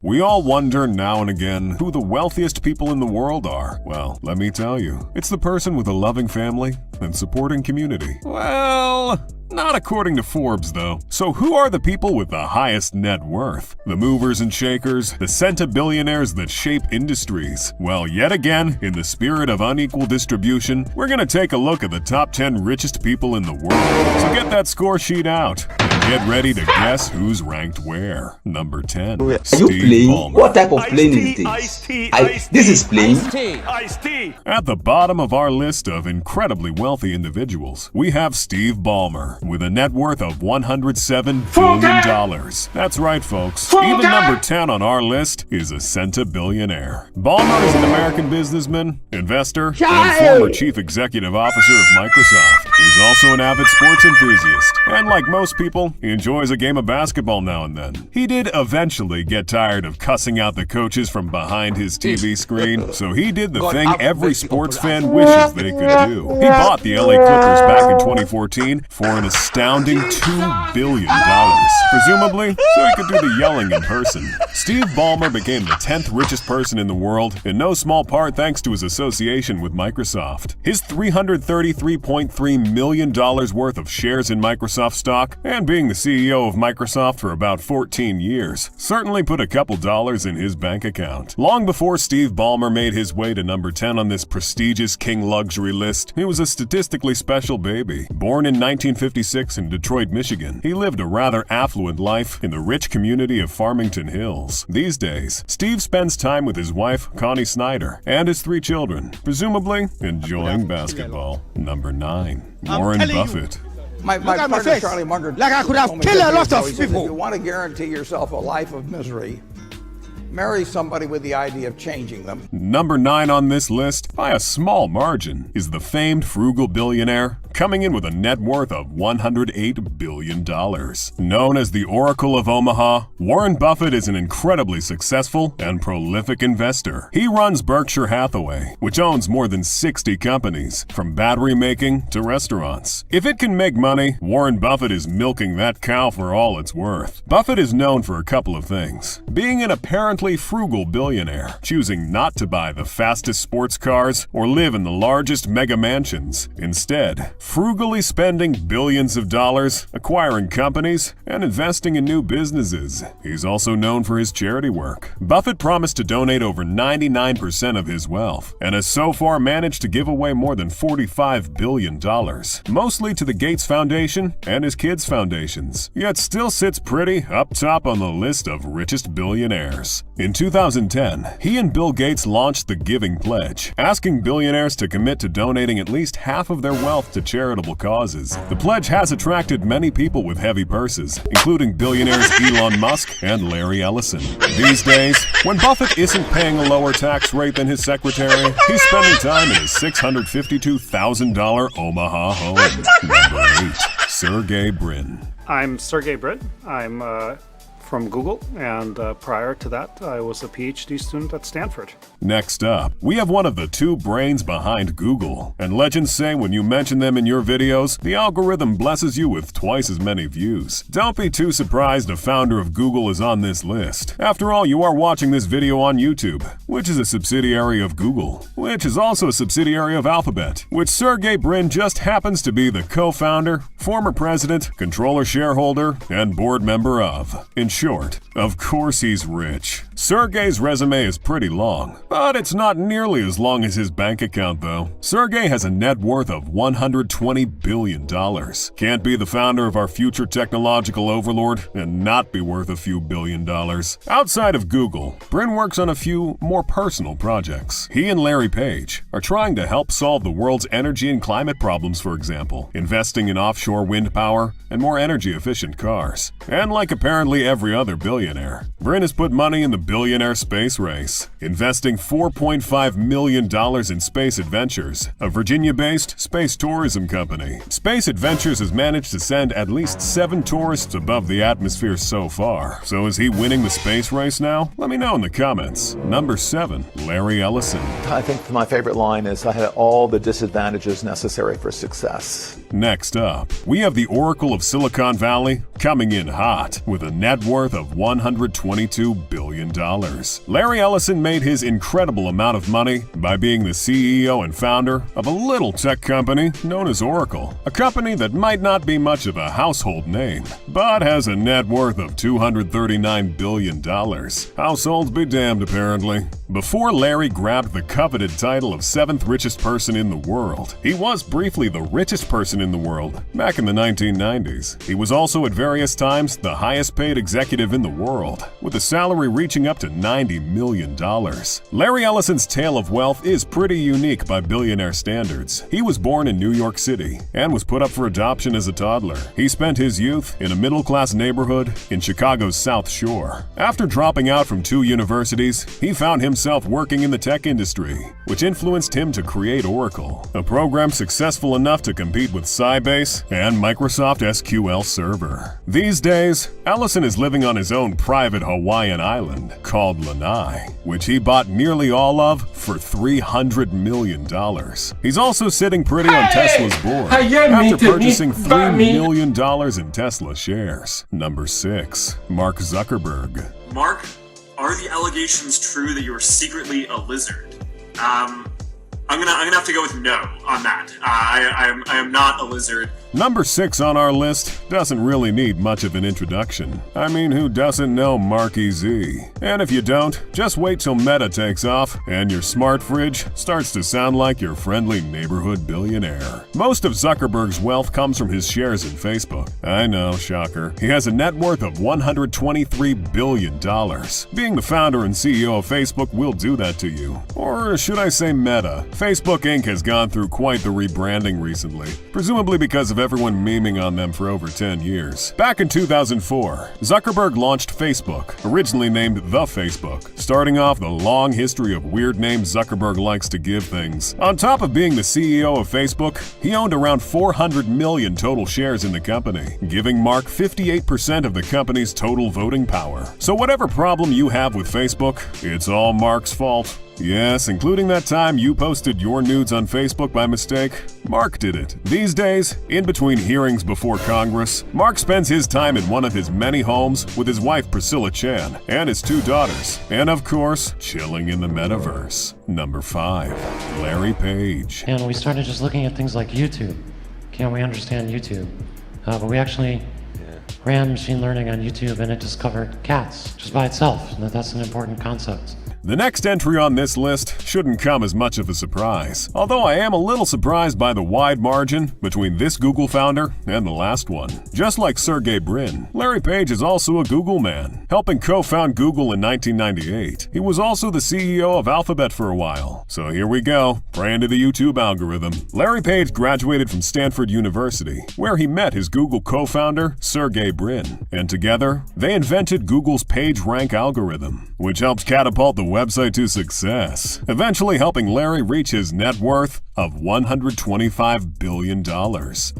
We all wonder now and again who the wealthiest people in the world are. Well, let me tell you, it's the person with a loving family and supporting community. Well, not according to Forbes, though. So who are the people with the highest net worth? The movers and shakers, the centibillionaires that shape industries. Well, yet again, in the spirit of unequal distribution, we're gonna take a look at the top 10 richest people in the world. So get that score sheet out and get ready to guess who's ranked where. Number 10. Are you playing? Ballmer. What type of playing is this? This is playing. At the bottom of our list of incredibly wealthy individuals, we have Steve Ballmer, with a net worth of $107 billion. That's right, folks. Even number 10 on our list is a centibillionaire. Ballmer is an American businessman, investor, and former chief executive officer of Microsoft. He's also an avid sports enthusiast, and like most people, he enjoys a game of basketball now and then. He did eventually get tired of cussing out the coaches from behind his TV screen, so he did the thing every sports fan wishes they could do. He bought the LA Clippers back in 2014 for an astounding $2 billion, presumably so he could do the yelling in person. Steve Ballmer became the 10th richest person in the world, in no small part thanks to his association with Microsoft. His $333.3 million worth of shares in Microsoft stock, and being the CEO of Microsoft for about 14 years, certainly put a couple dollars in his bank account. Long before Steve Ballmer made his way to number 10 on this prestigious king luxury list, he was a statistically special baby. Born in 1956 in Detroit, Michigan, he lived a rather affluent life in the rich community of Farmington Hills. These days, Steve spends time with his wife, Connie Snyder, and his 3 children, presumably enjoying basketball. Number 9. Warren Buffett. My partner, Charlie Munger, like I could have killed a lot of people. If you want to guarantee yourself a life of misery, marry somebody with the idea of changing them. Number 9 on this list, by a small margin, is the famed frugal billionaire, coming in with a net worth of $108 billion. Known as the Oracle of Omaha, Warren Buffett is an incredibly successful and prolific investor. He runs Berkshire Hathaway, which owns more than 60 companies, from battery making to restaurants. If it can make money, Warren Buffett is milking that cow for all it's worth. Buffett is known for a couple of things: being an apparently frugal billionaire, choosing not to buy the fastest sports cars or live in the largest mega mansions. Instead, frugally spending billions of dollars, acquiring companies, and investing in new businesses. He's also known for his charity work. Buffett promised to donate over 99% of his wealth, and has so far managed to give away more than $45 billion, mostly to the Gates Foundation and his kids' foundations, yet still sits pretty up top on the list of richest billionaires. In 2010, he and Bill Gates launched the Giving Pledge, asking billionaires to commit to donating at least half of their wealth to charitable causes. The pledge has attracted many people with heavy purses, including billionaires Elon Musk and Larry Ellison. These days, when Buffett isn't paying a lower tax rate than his secretary, he's spending time in his $652,000 Omaha home. Number 8. Sergey Brin. I'm Sergey Brin. I'm from Google, and prior to that, I was a PhD student at Stanford. Next up, we have one of the 2 brains behind Google, and legends say when you mention them in your videos, the algorithm blesses you with twice as many views. Don't be too surprised a founder of Google is on this list. After all, you are watching this video on YouTube, which is a subsidiary of Google, which is also a subsidiary of Alphabet, which Sergey Brin just happens to be the co-founder, former president, controller shareholder, and board member of. In short, of course he's rich. Sergey's resume is pretty long, but it's not nearly as long as his bank account though. Sergey has a net worth of $120 billion. Can't be the founder of our future technological overlord and not be worth a few $1 billion. Outside of Google, Brin works on a few more personal projects. He and Larry Page are trying to help solve the world's energy and climate problems, for example, investing in offshore wind power and more energy-efficient cars. And like apparently every other billionaire, Brin has put money in the billionaire space race, investing $4.5 million in Space Adventures, a Virginia-based space tourism company. Space Adventures has managed to send at least 7 tourists above the atmosphere so far. So is he winning the space race now? Let me know in the comments. Number 7. Larry Ellison. I think my favorite line is, I had all the disadvantages necessary for success. Next up, we have the Oracle of Silicon Valley, coming in hot with a net worth of $122 billion. Larry Ellison made his incredible amount of money by being the CEO and founder of a little tech company known as Oracle, a company that might not be much of a household name, but has a net worth of $239 billion. Households be damned, apparently. Before Larry grabbed the coveted title of 7th richest person in the world, he was briefly the richest person in the world back in the 1990s. He was also at various times the highest paid executive in the world, with a salary reaching up to $90 million. Larry Ellison's tale of wealth is pretty unique by billionaire standards. He was born in New York City and was put up for adoption as a toddler. He spent his youth in a middle-class neighborhood in Chicago's South Shore. After dropping out from 2 universities, he found himself working in the tech industry, which influenced him to create Oracle, a program successful enough to compete with Sybase and Microsoft SQL Server. These days, Ellison is living on his own private Hawaiian island called Lanai, which he bought nearly all of for $300 million. He's also sitting pretty on Tesla's board after purchasing $3 million in Tesla shares. Number 6. Mark Zuckerberg. Mark, are the allegations true that you are secretly a lizard? I'm gonna have to go with no on that. I am not a lizard. Number 6 on our list doesn't really need much of an introduction. I mean, who doesn't know Marky Z? And if you don't, just wait till Meta takes off and your smart fridge starts to sound like your friendly neighborhood billionaire. Most of Zuckerberg's wealth comes from his shares in Facebook. I know, shocker. He has a net worth of $123 billion. Being the founder and CEO of Facebook will do that to you. Or should I say Meta? Facebook Inc. has gone through quite the rebranding recently, presumably because of everyone memeing on them for over 10 years. Back in 2004, Zuckerberg launched Facebook, originally named The Facebook, starting off the long history of weird names Zuckerberg likes to give things. On top of being the CEO of Facebook, he owned around 400 million total shares in the company, giving Mark 58% of the company's total voting power. So whatever problem you have with Facebook, it's all Mark's fault. Yes, including that time you posted your nudes on Facebook by mistake. Mark did it. These days, in between hearings before Congress, Mark spends his time in one of his many homes with his wife Priscilla Chan and his 2 daughters, and of course, chilling in the metaverse. Number 5. Larry Page. And we started just looking at things like YouTube. Can we understand YouTube? But we actually ran machine learning on YouTube and it discovered cats just by itself. And that's an important concept. The next entry on this list shouldn't come as much of a surprise, although I am a little surprised by the wide margin between this Google founder and the last one. Just like Sergey Brin, Larry Page is also a Google man, helping co-found Google in 1998. He was also the CEO of Alphabet for a while. So here we go, pray into the YouTube algorithm. Larry Page graduated from Stanford University, where he met his Google co-founder, Sergey Brin, and together, they invented Google's PageRank algorithm, which helps catapult the website to success, eventually helping Larry reach his net worth of $125 billion.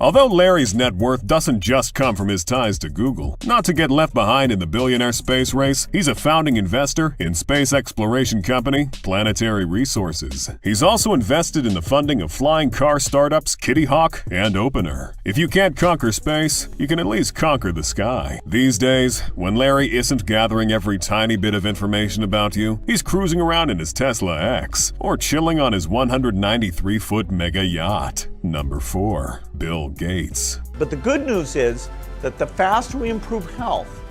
Although Larry's net worth doesn't just come from his ties to Google, not to get left behind in the billionaire space race, he's a founding investor in space exploration company Planetary Resources. He's also invested in the funding of flying car startups Kitty Hawk and Opener. If you can't conquer space, you can at least conquer the sky. These days, when Larry isn't gathering every tiny bit of information about you, he's cruising around in his Tesla X or chilling on his 193-foot mega yacht. Number 4. Bill Gates. But the good news is that the faster we improve health,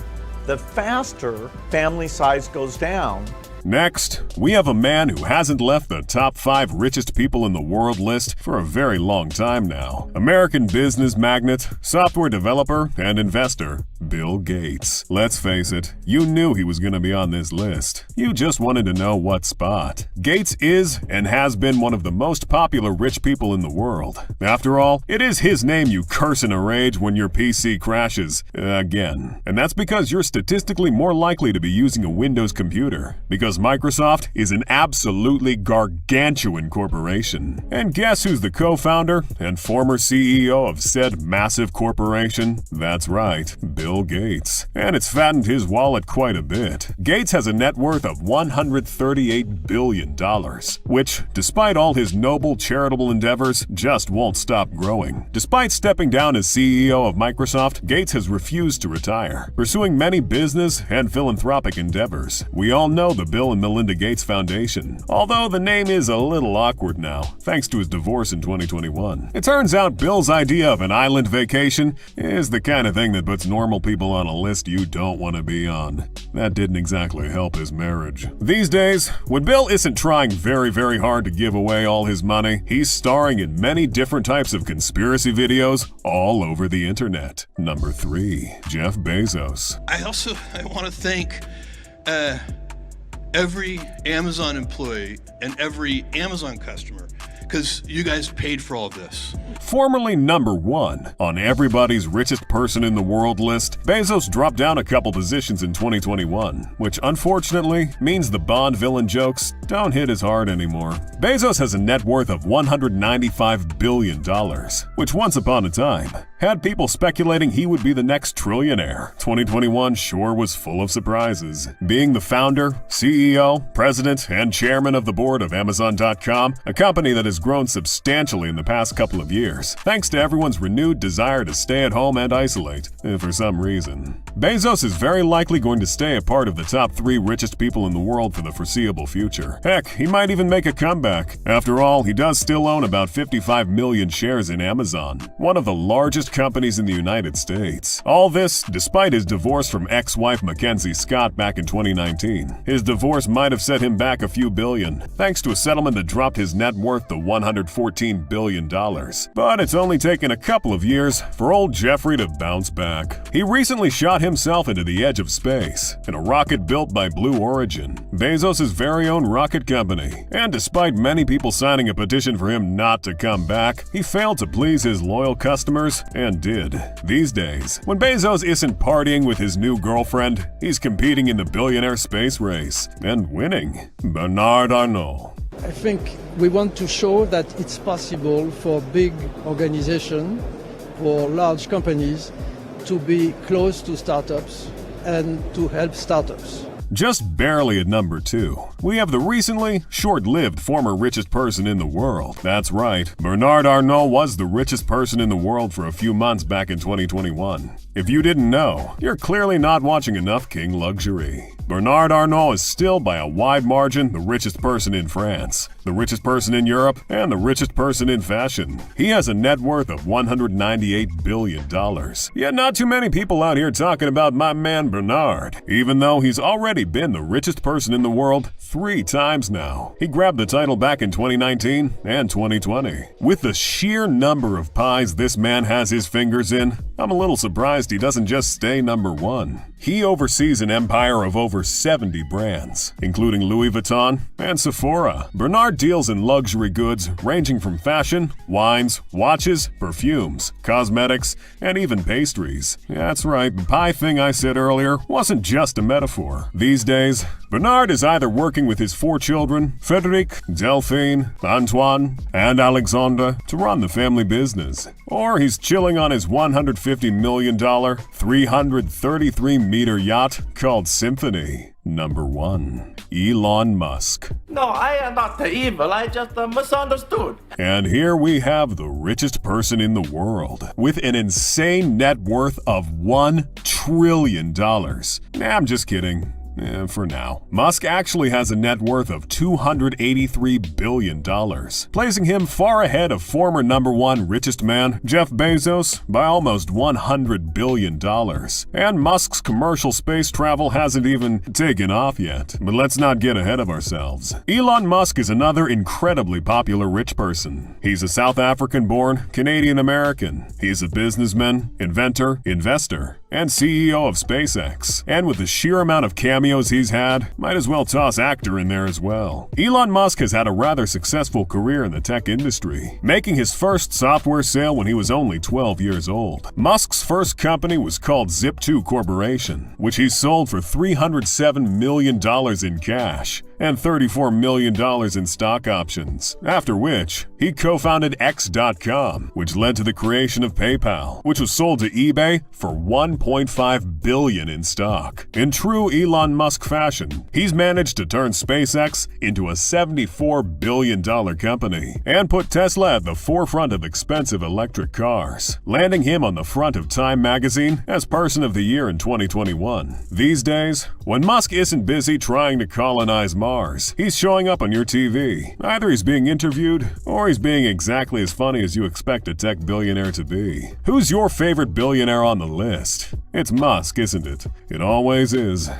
the faster family size goes down. Next, we have a man who hasn't left the top 5 richest people in the world list for a very long time now. American business magnate, software developer, and investor, Bill Gates. Let's face it, you knew he was going to be on this list. You just wanted to know what spot. Gates is and has been one of the most popular rich people in the world. After all, it is his name you curse in a rage when your PC crashes. Again. And that's because you're statistically more likely to be using a Windows computer, because Microsoft is an absolutely gargantuan corporation. And guess who's the co-founder and former CEO of said massive corporation? That's right, Bill Bill Gates, and it's fattened his wallet quite a bit. Gates has a net worth of $138 billion, which, despite all his noble charitable endeavors, just won't stop growing. Despite stepping down as CEO of Microsoft, Gates has refused to retire, pursuing many business and philanthropic endeavors. We all know the Bill and Melinda Gates Foundation, although the name is a little awkward now, thanks to his divorce in 2021. It turns out Bill's idea of an island vacation is the kind of thing that puts normal people on a list you don't want to be on. That didn't exactly help his marriage. These days, when Bill isn't trying very hard to give away all his money, he's starring in many different types of conspiracy videos all over the internet. Number 3. Jeff Bezos. I want to thank every Amazon employee and every Amazon customer, because you guys paid for all of this. Formerly number 1 on everybody's richest person in the world list, Bezos dropped down a couple positions in 2021, which unfortunately means the Bond villain jokes don't hit as hard anymore. Bezos has a net worth of $195 billion, which once upon a time had people speculating he would be the next trillionaire. 2021 sure was full of surprises. Being the founder, CEO, president, and chairman of the board of Amazon.com, a company that has grown substantially in the past couple of years, thanks to everyone's renewed desire to stay at home and isolate, for some reason. Bezos is very likely going to stay a part of the top 3 richest people in the world for the foreseeable future. Heck, he might even make a comeback. After all, he does still own about 55 million shares in Amazon, one of the largest companies in the United States. All this despite his divorce from ex-wife Mackenzie Scott back in 2019. His divorce might have set him back a few billion, thanks to a settlement that dropped his net worth to $114 billion. But it's only taken a couple of years for old Jeffrey to bounce back. He recently shot himself into the edge of space in a rocket built by Blue Origin, Bezos' very own rocket company. And despite many people signing a petition for him not to come back, he failed to please his loyal customers and did. These days, when Bezos isn't partying with his new girlfriend, he's competing in the billionaire space race and winning. Bernard Arnault. I think we want to show that it's possible for big organizations, for large companies, to be close to startups and to help startups. Just barely at number 2, we have the recently short-lived former richest person in the world. That's right, Bernard Arnault was the richest person in the world for a few months back in 2021. If you didn't know, you're clearly not watching enough King Luxury. Bernard Arnault is still by a wide margin the richest person in France, the richest person in Europe, and the richest person in fashion. He has a net worth of $198 billion. Yet not too many people out here talking about my man Bernard, even though he's already been the richest person in the world 3 times now. He grabbed the title back in 2019 and 2020. With the sheer number of pies this man has his fingers in, I'm a little surprised he doesn't just stay number 1. He oversees an empire of over 70 brands, including Louis Vuitton and Sephora. Bernard deals in luxury goods ranging from fashion, wines, watches, perfumes, cosmetics, and even pastries. That's right, the pie thing I said earlier wasn't just a metaphor. These days, Bernard is either working with his 4 children, Frederic, Delphine, Antoine, and Alexandre, to run the family business, or he's chilling on his $150 million, 333-meter yacht called Symphony. Number 1. Elon Musk. No, I am not evil, I just misunderstood. And here we have the richest person in the world, with an insane net worth of $1 trillion. Nah, I'm just kidding. For now. Musk actually has a net worth of $283 billion, placing him far ahead of former number 1 richest man, Jeff Bezos, by almost $100 billion. And Musk's commercial space travel hasn't even taken off yet. But let's not get ahead of ourselves. Elon Musk is another incredibly popular rich person. He's a South African-born Canadian-American. He's a businessman, inventor, investor, and CEO of SpaceX. And with the sheer amount of cameos he's had, might as well toss actor in there as well. Elon Musk has had a rather successful career in the tech industry, making his first software sale when he was only 12 years old. Musk's first company was called Zip2 Corporation, which he sold for $307 million in cash. and $34 million in stock options, after which he co-founded X.com, which led to the creation of PayPal, which was sold to eBay for $1.5 billion in stock. In true Elon Musk fashion, he's managed to turn SpaceX into a $74 billion company and put Tesla at the forefront of expensive electric cars, landing him on the front of Time magazine as Person of the Year in 2021. These days, when Musk isn't busy trying to colonize Mars, he's showing up on your TV. Either he's being interviewed, or he's being exactly as funny as you expect a tech billionaire to be. Who's your favorite billionaire on the list? It's Musk, isn't it? It always is.